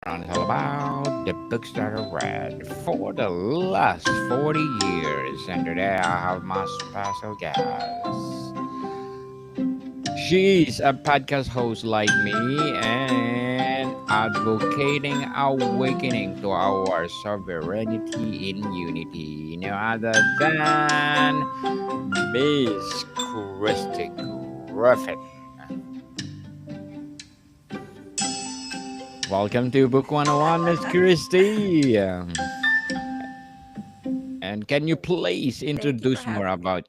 and it's all about the books that I read for the last 40 years. And today I have my special guest. She's a podcast host like me and advocating awakening to our sovereignty in unity. No other than Miss Kristy Griffin. Welcome to Book 101, Miss Christie. And can you please Thank you for introduce more having me. about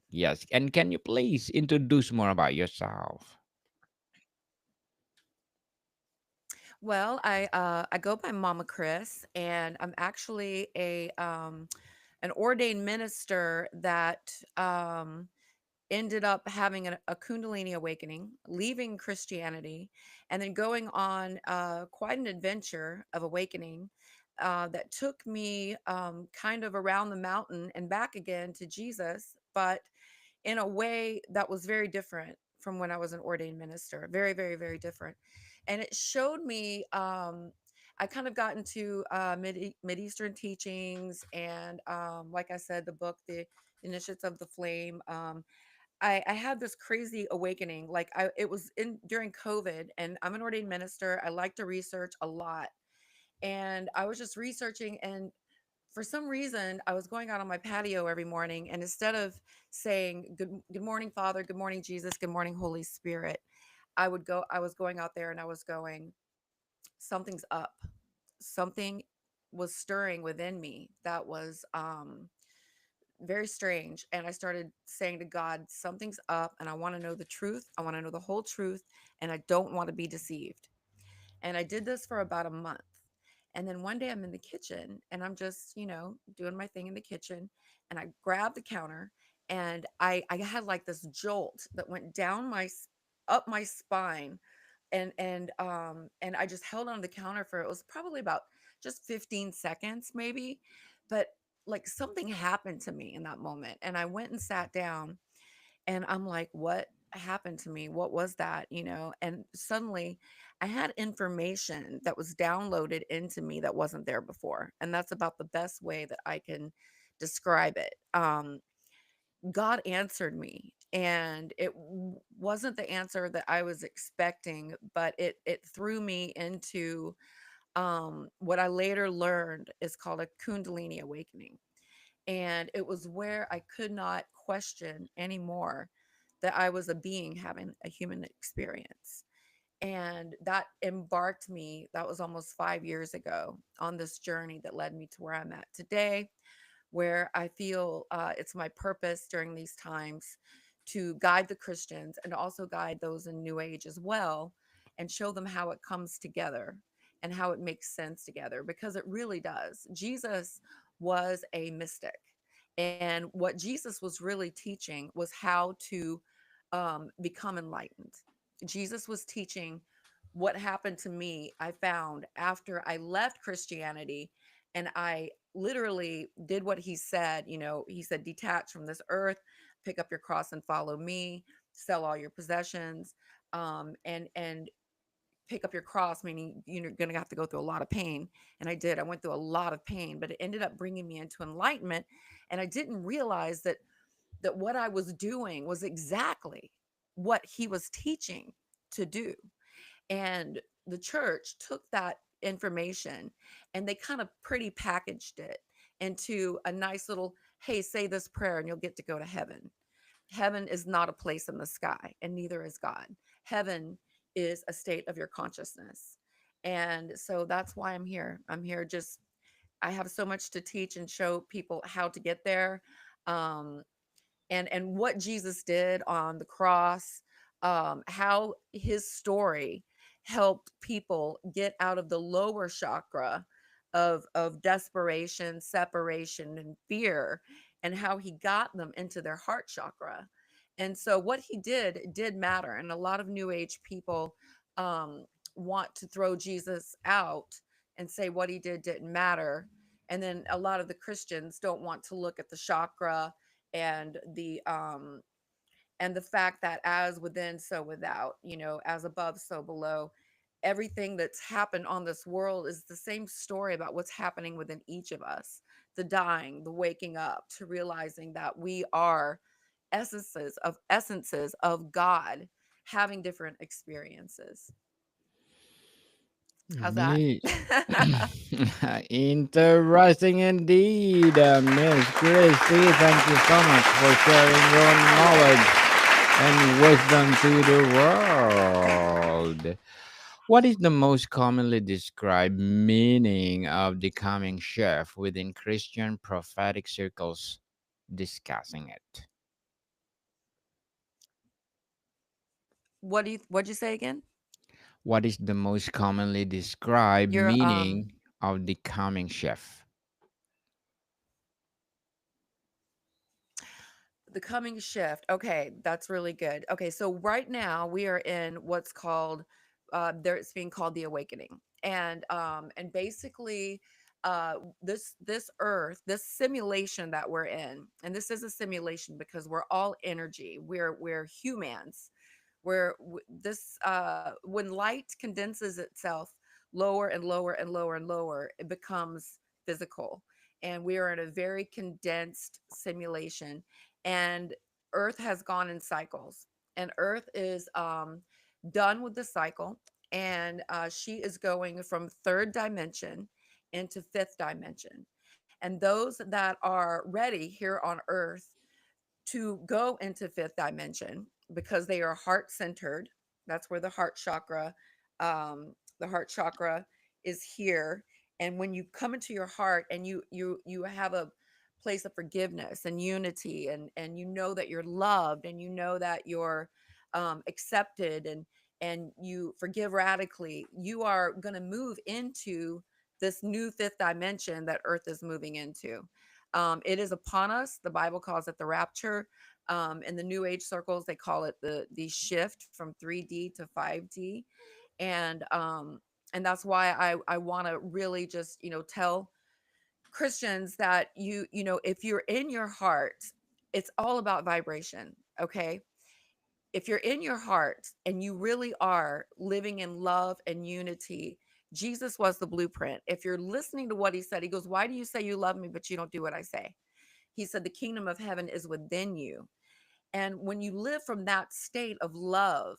yes, and can you please introduce more about yourself? Well, I go by Mama Chris, and I'm actually a an ordained minister that ended up having a Kundalini awakening, leaving Christianity, and then going on quite an adventure of awakening that took me kind of around the mountain and back again to Jesus, but in a way that was very different from when I was an ordained minister. Very, very, very different. And it showed me, I kind of got into Mideastern teachings and, like I said, the book, The Initiates of the Flame. I had this crazy awakening. It was in during COVID, and I'm an ordained minister. I like to research a lot, and I was just researching, and for some reason, I was going out on my patio every morning, and instead of saying good morning, Father, good morning, Jesus, good morning, Holy Spirit, I was going out there and I was going, something's up. Something was stirring within me that was very strange. And I started saying to God, something's up, and I want to know the truth. I want to know the whole truth, and I don't want to be deceived. And I did this for about a month. And then one day I'm in the kitchen and I'm just, doing my thing in the kitchen. And I grabbed the counter, and I had like this jolt that went up my spine. And I just held on the counter for, it was probably about just 15 seconds maybe. But like something happened to me in that moment. And I went and sat down, and I'm like, what happened to me? What was that? And suddenly I had information that was downloaded into me that wasn't there before. And that's about the best way that I can describe it. God answered me. And wasn't the answer that I was expecting, but it threw me into what I later learned is called a Kundalini awakening. And it was where I could not question anymore that I was a being having a human experience. And that embarked me, that was almost 5 years ago, on this journey that led me to where I'm at today, where I feel it's my purpose during these times to guide the Christians and also guide those in New Age as well, and show them how it comes together and how it makes sense together, because it really does. Jesus was a mystic. And what Jesus was really teaching was how to become enlightened. Jesus was teaching what happened to me, I found after I left Christianity, and I literally did what he said. He said, detach from this earth, pick up your cross and follow me, sell all your possessions, and pick up your cross, meaning you're going to have to go through a lot of pain. And I did. I went through a lot of pain, but it ended up bringing me into enlightenment. And I didn't realize that what I was doing was exactly what he was teaching to do. And the church took that information and they kind of pretty packaged it into a nice little, hey, say this prayer and you'll get to go to heaven. Heaven is not a place in the sky, and neither is God. Heaven is a state of your consciousness. And so that's why I'm here. I'm here just, I have so much to teach and show people how to get there. Um, and what Jesus did on the cross, how his story helped people get out of the lower chakra of desperation, separation, and fear, and how he got them into their heart chakra. And so what he did matter. And a lot of New Age people um, want to throw Jesus out and say what he did didn't matter. And then a lot of the Christians don't want to look at the chakra and the fact that as within so without, as above so below. everything that's happened on this world is the same story about what's happening within each of us, the dying, the waking up, to realizing that we are essences of God having different experiences. How's that? Me. Interesting indeed, Miss Christie. Thank you so much for sharing your knowledge and wisdom to the world. What is the most commonly described meaning of the coming chef within Christian prophetic circles discussing it? What'd you say again? What is the most commonly described You're meaning of the coming chef? The coming shift. Okay, that's really good. Okay, so right now we are in what's called there it's being called the awakening. And basically this earth, this simulation that we're in, and this is a simulation because we're all energy. We're humans. This when light condenses itself lower and lower and lower and lower, it becomes physical. And we are in a very condensed simulation, and Earth has gone in cycles, and Earth is done with the cycle, and she is going from third dimension into fifth dimension. And those that are ready here on Earth to go into fifth dimension because they are heart centered. That's where the heart chakra is here. And when you come into your heart and you have a place of forgiveness and unity, and you know that you're loved, and you know that you're accepted, and you forgive radically, you are going to move into this new fifth dimension that Earth is moving into. It is upon us. The Bible calls it the rapture. In the New Age circles, they call it the shift from 3D to 5D, and and that's why I want to really just tell Christians that if you're in your heart, it's all about vibration. Okay, if you're in your heart and you really are living in love and unity, Jesus was the blueprint. If you're listening to what he said, he goes, "Why do you say you love me, but you don't do what I say?" He said, "The kingdom of heaven is within you." And when you live from that state of love,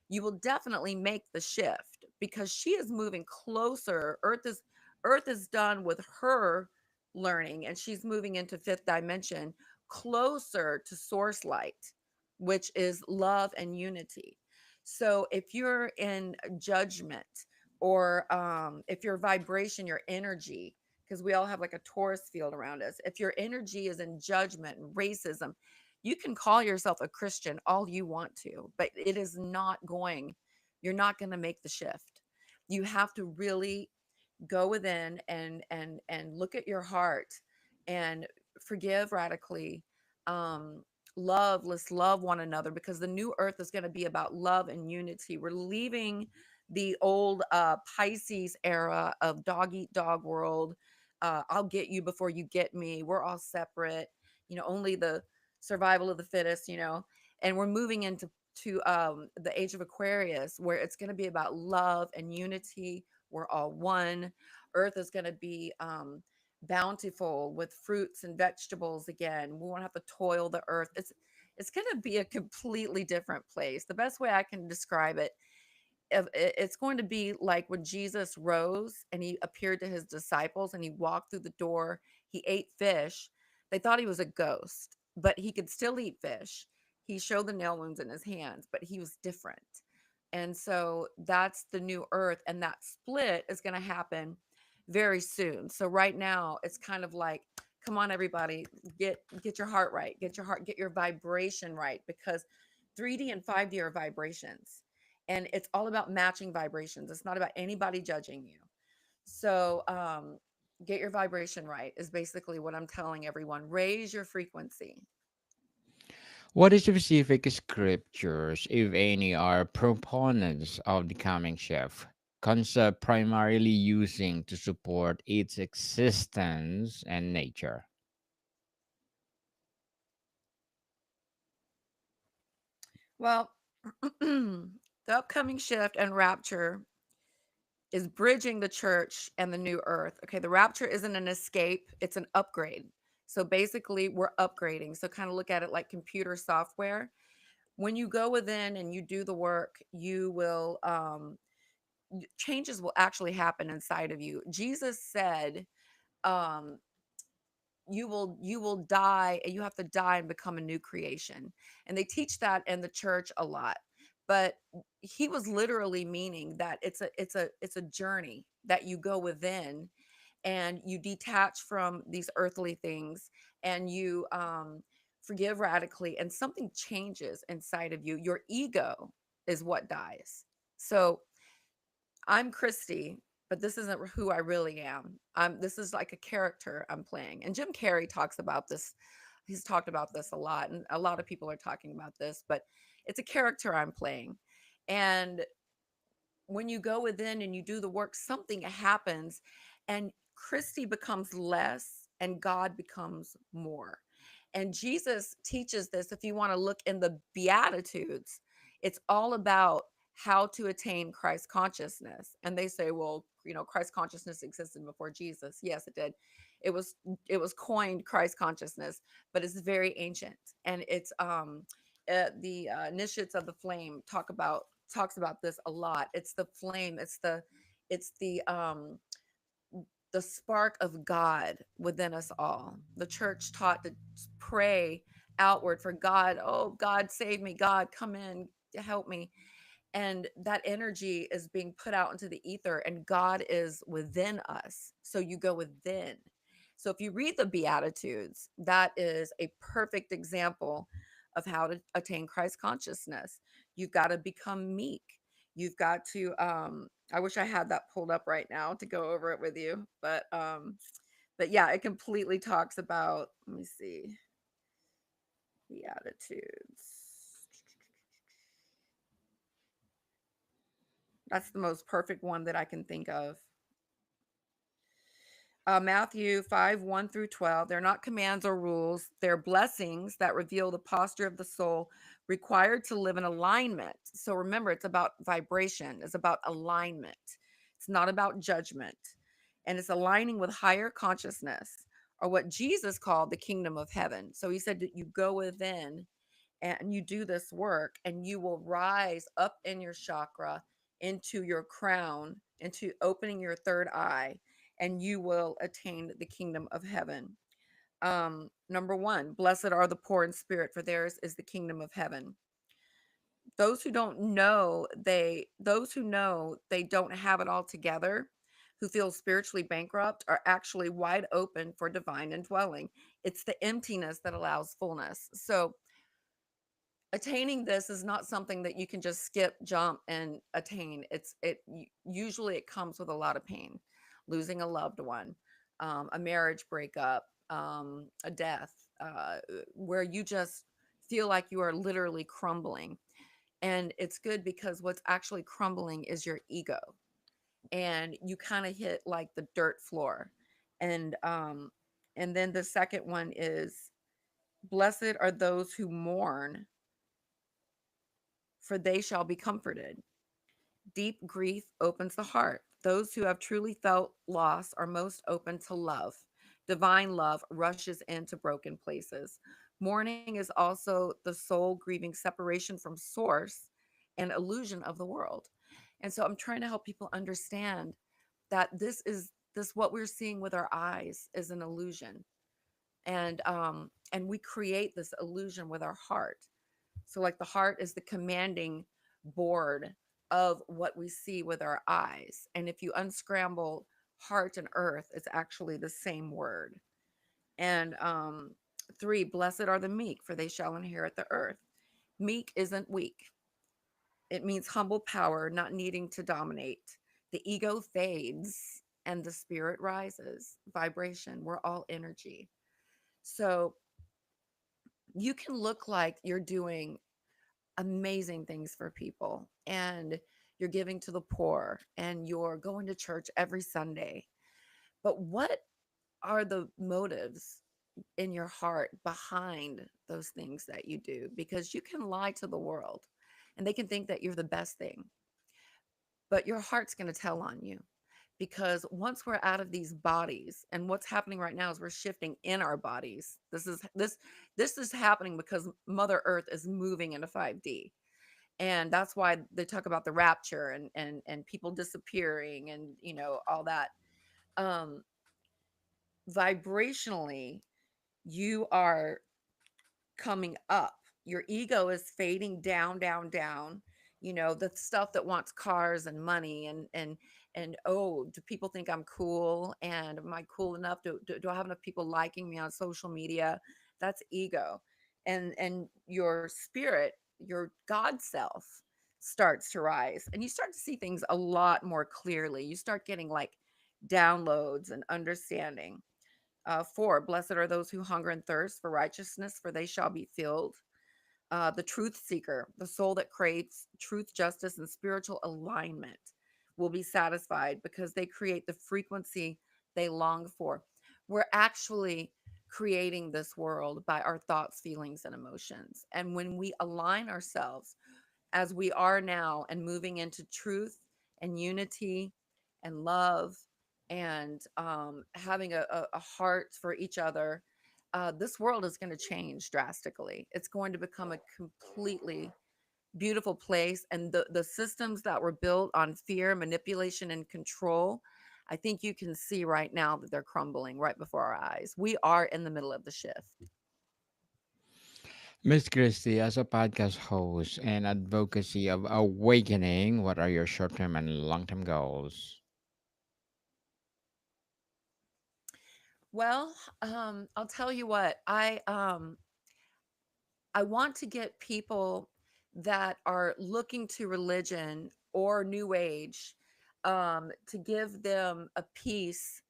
you will definitely make the shift because she is moving closer. Earth is done with her learning, and she's moving into fifth dimension, closer to source light, which is love and unity. So if you're in judgment, or if your vibration, your energy, because we all have like a Taurus field around us, if your energy is in judgment and racism, you can call yourself a Christian all you want to, but it is not going, you're not going to make the shift. You have to really go within and look at your heart and forgive radically. um let's love one another, because the new earth is going to be about love and unity. We're leaving the old Pisces era of dog eat dog world. I'll get you before you get me. We're all separate, only the survival of the fittest, and we're moving into the age of Aquarius, where it's going to be about love and unity. We're all one. Earth is going to be bountiful with fruits and vegetables again. We won't have to toil the earth. It's going to be a completely different place. The best way I can describe it, it's going to be like when Jesus rose and he appeared to his disciples and he walked through the door, he ate fish. They thought he was a ghost, but he could still eat fish. He showed the nail wounds in his hands, but he was different. And so that's the new earth, and that split is going to happen very soon. So right now it's kind of like, come on everybody, get your heart right, get your vibration right, because 3D and 5D are vibrations, and it's all about matching vibrations. It's not about anybody judging you. So get your vibration right is basically what I'm telling everyone. Raise your frequency. What specific scriptures, if any, are proponents of the coming chef concept primarily using to support its existence and nature? Well, the upcoming shift and rapture. is bridging the church and the new earth. Okay, the rapture isn't an escape, it's an upgrade. So basically, we're upgrading. So kind of look at it like computer software. When you go within and you do the work, you will changes will actually happen inside of you. Jesus said, um, you will die, and you have to die and become a new creation. And they teach that in the church a lot. But he was literally meaning that it's a journey that you go within, and you detach from these earthly things, and you forgive radically, and something changes inside of you. Your ego is what dies. So I'm Kristy, but this isn't who I really am. This is like a character I'm playing. And Jim Carrey talks about this. He's talked about this a lot, and a lot of people are talking about this, but it's a character I'm playing. And when you go within and you do the work, something happens, and Christy becomes less and God becomes more. And Jesus teaches this. If you want to look in the Beatitudes, it's all about how to attain Christ consciousness. And they say, well, Christ consciousness existed before Jesus. Yes, it did. It was it was coined Christ consciousness, but it's very ancient, and it's the Nishits of the Flame talks about this a lot. It's the flame. It's the spark of God within us all. The church taught to pray outward for God. Oh, God, save me. God, come in to help me. And that energy is being put out into the ether, and God is within us. So you go within. So if you read the Beatitudes, that is a perfect example of how to attain Christ consciousness. You've got to become meek. You've got to I wish I had that pulled up right now to go over it with you, but yeah, it completely talks about, let me see, Beatitudes. That's the most perfect one that I can think of. Matthew 5 1 through 12. They're not commands or rules, they're blessings that reveal the posture of the soul required to live in alignment. So remember, it's about vibration, it's about alignment, it's not about judgment. And it's aligning with higher consciousness, or what Jesus called the kingdom of heaven. So he said that you go within and you do this work, and you will rise up in your chakra into your crown, into opening your third eye, and you will attain the kingdom of heaven. Number one, blessed are the poor in spirit, for theirs is the kingdom of heaven. Those who know they don't have it all together, who feel spiritually bankrupt, are actually wide open for divine indwelling. It's the emptiness that allows fullness. So attaining this is not something that you can just skip, jump, and attain. Usually it comes with a lot of pain, losing a loved one, a marriage breakup, a death, where you just feel like you are literally crumbling. And it's good because what's actually crumbling is your ego, and you kind of hit like the dirt floor. And um and then the second one is, blessed are those who mourn, for they shall be comforted. Deep grief opens the heart. Those who have truly felt loss are most open to love. Divine love rushes into broken places. Mourning is also the soul grieving separation from source and illusion of the world. And so I'm trying to help people understand that this what we're seeing with our eyes is an illusion. And we create this illusion with our heart. So, like, the heart is the commanding board of what we see with our eyes. And if you unscramble heart and earth, it's actually the same word. And three, blessed are the meek, for they shall inherit the earth. Meek isn't weak, it means humble power, not needing to dominate. The ego fades and the spirit rises. Vibration, we're all energy. So, you can look like you're doing amazing things for people, and you're giving to the poor, and you're going to church every Sunday. But what are the motives in your heart behind those things that you do? Because you can lie to the world and they can think that you're the best thing. but your heart's going to tell on you, because once we're out of these bodies, and what's happening right now is we're shifting in our bodies. This is happening because Mother Earth is moving into 5D. And that's why they talk about the rapture and people disappearing and all that. um Vibrationally, you are coming up. Your ego is fading down, down, down. The stuff that wants cars and money and oh, do people think I'm cool? And am I cool enough? Do I have enough people liking me on social media? That's ego. And your spirit, your God self, starts to rise, and you start to see things a lot more clearly. You start getting like downloads and understanding. 4, blessed are those who hunger and thirst for righteousness, for they shall be filled. The truth seeker, the soul that craves truth, justice, and spiritual alignment, will be satisfied because they create the frequency they long for. We're actually creating this world by our thoughts, feelings, and emotions. And when we align ourselves as we are now and moving into truth and unity and love and having a heart for each other, this world is going to change drastically. It's going to become a completely beautiful place. And the systems that were built on fear, manipulation, and control, I think you can see right now that they're crumbling right before our eyes. We are in the middle of the shift. Miss Christie, as a podcast host and advocacy of awakening, what are your short term and long term goals? Well, I'll tell you what, I want to get people that are looking to religion or new age, to give them a piece,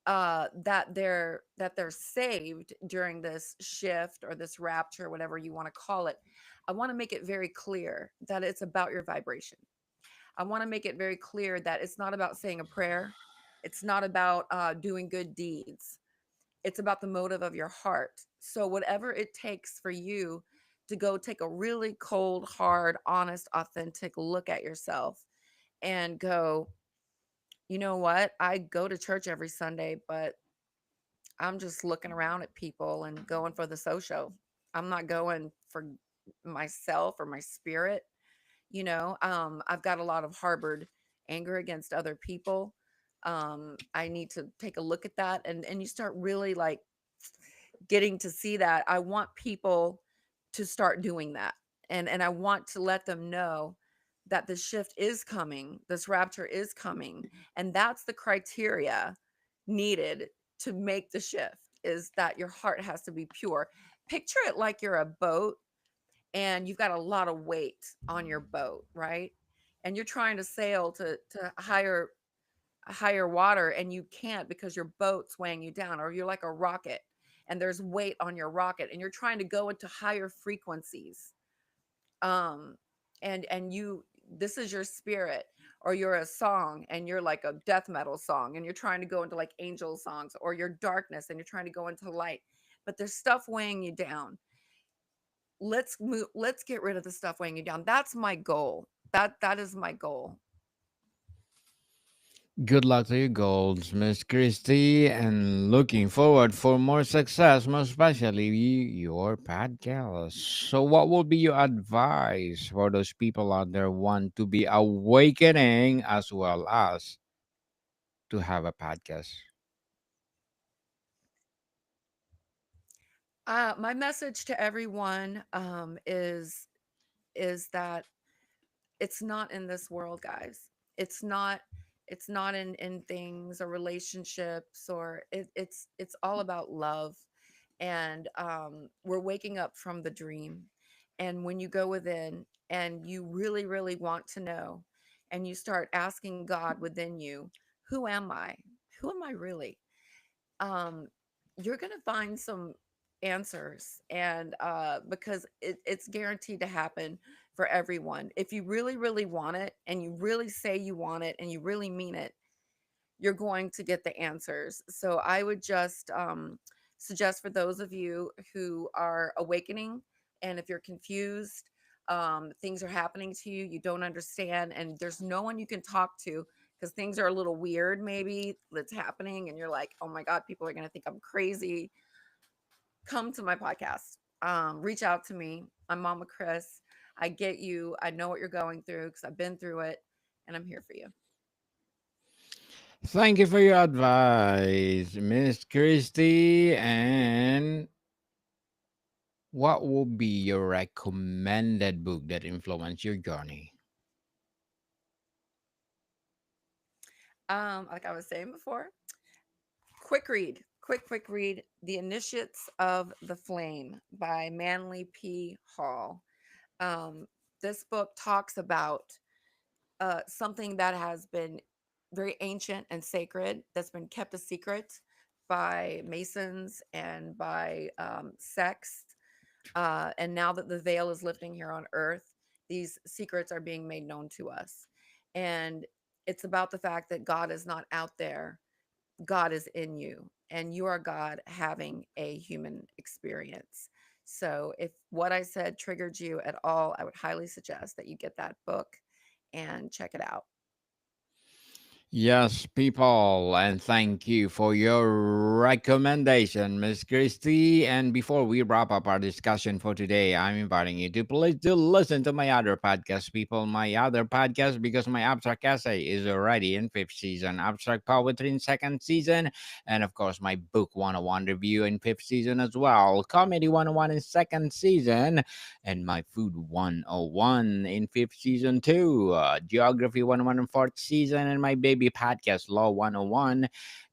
that they're saved during this shift or this rapture, whatever you want to call it. I want to make it very clear that it's about your vibration. I want to make it very clear that it's not about saying a prayer. It's not about doing good deeds. It's about the motive of your heart. So whatever it takes for you to go take a really cold, hard, honest, authentic look at yourself and go, you know what? I go to church every Sunday, but I'm just looking around at people and going for the social. I'm not going for myself or my spirit. I've got a lot of harbored anger against other people. I need to take a look at that, and you start really like getting to see that. I want people to start doing that. And I want to let them know that the shift is coming, this rapture is coming, and that's the criteria needed to make the shift, is that your heart has to be pure. Picture it like you're a boat and you've got a lot of weight on your boat, right? And you're trying to sail to higher water, and you can't because your boat's weighing you down, or you're like a rocket and there's weight on your rocket and you're trying to go into higher frequencies. um and you, this is your spirit, or you're a song and you're like a death metal song and you're trying to go into like angel songs, or your darkness and you're trying to go into light, but there's stuff weighing you down. Let's get rid of the stuff weighing you down. That's my goal. That is my goal. Good luck to your goals, Miss Christie, and looking forward for more success, most especially your podcast. So, what will be your advice for those people out there want to be awakening as well as to have a podcast? My message to everyone, is that it's not in this world, guys. It's not in things or relationships, or it's all about love. And we're waking up from the dream. And when you go within and you really, really want to know, and you start asking God within you, who am I? Who am I really? um, you're going to find some answers. And because it's guaranteed to happen for everyone. If you really, really want it, and you really say you want it, and you really mean it, you're going to get the answers. So I would just suggest, for those of you who are awakening, and if you're confused, things are happening to you, you don't understand, and there's no one you can talk to because things are a little weird, maybe that's happening, and you're like, oh my God, people are going to think I'm crazy. Come to my podcast. Reach out to me. I'm Mama Chris. I get you. I know what you're going through because I've been through it, and I'm here for you. Thank you for your advice, Miss Christy. And what would be your recommended book that influenced your journey? Like I was saying before, quick read, The Initiates of the Flame by Manly P. Hall. Um, this book talks about something that has been very ancient and sacred, that's been kept a secret by Masons and by sects. And now that the veil is lifting here on earth, these secrets are being made known to us. And it's about the fact that God is not out there, God is in you, and you are God having a human experience. So, if what I said triggered you at all, I would highly suggest that you get that book and check it out. Yes, people, and thank you for your recommendation, Miss Christie. And before we wrap up our discussion for today, I'm inviting you to please do listen to my other podcast, people. My other podcast, because my abstract essay is already in fifth season, abstract poetry in second season, and of course my book 101 review in fifth season as well, comedy 101 in second season, and my food 101 in fifth season too, geography 101 in fourth season, and my baby podcast law 101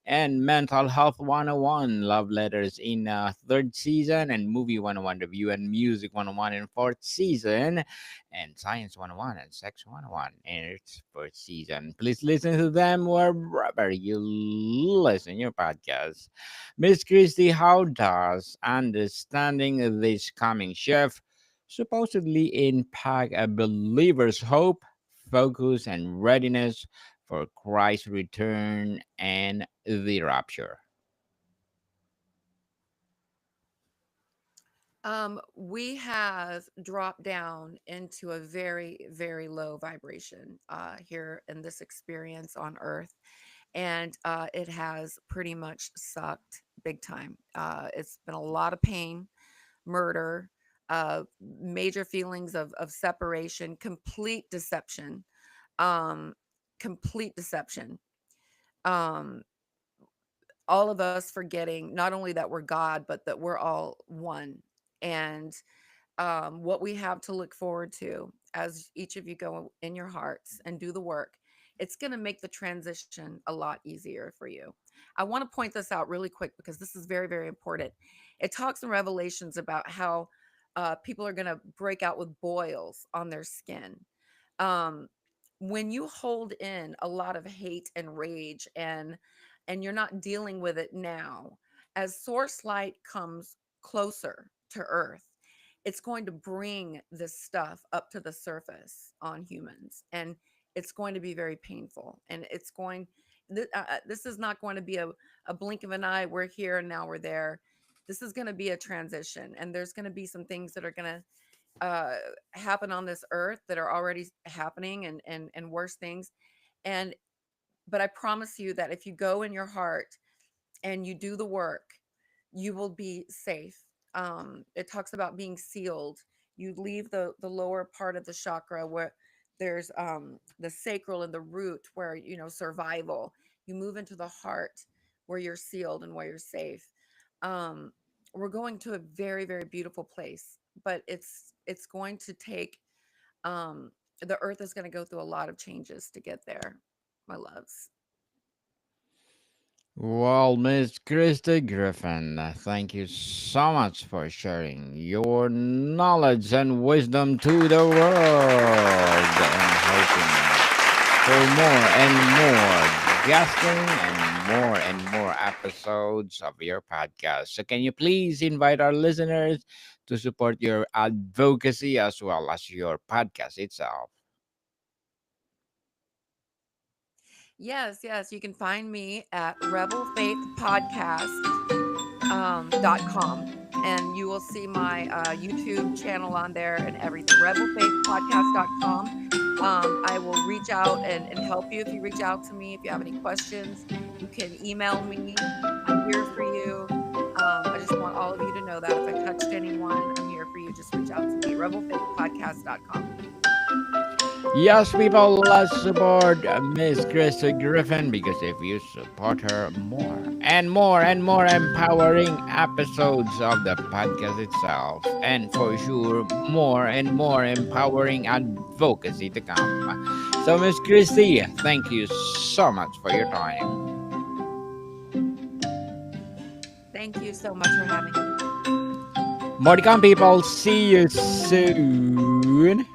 and mental health 101 love letters in third season, and movie 101 review and music 101 in fourth season, and science 101 and sex 101 in its first season. Please listen to them wherever you listen your podcast. Miss Christie, how does understanding this coming shift supposedly impact a believer's hope, focus, and readiness for Christ's return and the rapture? We have dropped down into a very, very low vibration here in this experience on Earth, and it has pretty much sucked big time. It's been a lot of pain, murder, major feelings of separation, um, complete deception. Um, all of us forgetting not only that we're God, but that we're all one. And what we have to look forward to as each of you go in your hearts and do the work, it's going to make the transition a lot easier for you. I want to point this out really quick because this is very, very important. It talks in Revelations about how people are going to break out with boils on their skin. um, when you hold in a lot of hate and rage, and you're not dealing with it now, as source light comes closer to earth, it's going to bring this stuff up to the surface on humans, and it's going to be very painful, and this is not going to be a blink of an eye, we're here and now we're there. This is going to be a transition, and there's going to be some things that are going to uh, happen on this earth that are already happening, and worse things. And but I promise you that if you go in your heart and you do the work, you will be safe. It talks about being sealed. You leave the lower part of the chakra where there's the sacral and the root, where survival. You move into the heart where you're sealed and where you're safe. Um, we're going to a very, very beautiful place, but it's going to take the earth is going to go through a lot of changes to get there, my loves. Well, Miss Kristy Griffin, thank you so much for sharing your knowledge and wisdom to the world, and hoping for more and more guesting and more episodes of your podcast. So, can you please invite our listeners to support your advocacy as well as your podcast itself? Yes, yes, you can find me at rebelfaithpodcast.com. and you will see my YouTube channel on there and everything. Rebelfaithpodcast.com. I will reach out and help you if you reach out to me. If you have any questions, you can email me. I'm here for you. I just want all of you to know that if I touched anyone, I'm here for you. Just reach out to me. Rebelfaithpodcast.com. Yes, people, let's support Miss Kristy Griffin because if you support her, more and more and more empowering episodes of the podcast itself, and for sure, more and more empowering advocacy to come. So, Miss Kristy, thank you so much for your time. Thank you so much for having me. More to come, people. See you soon.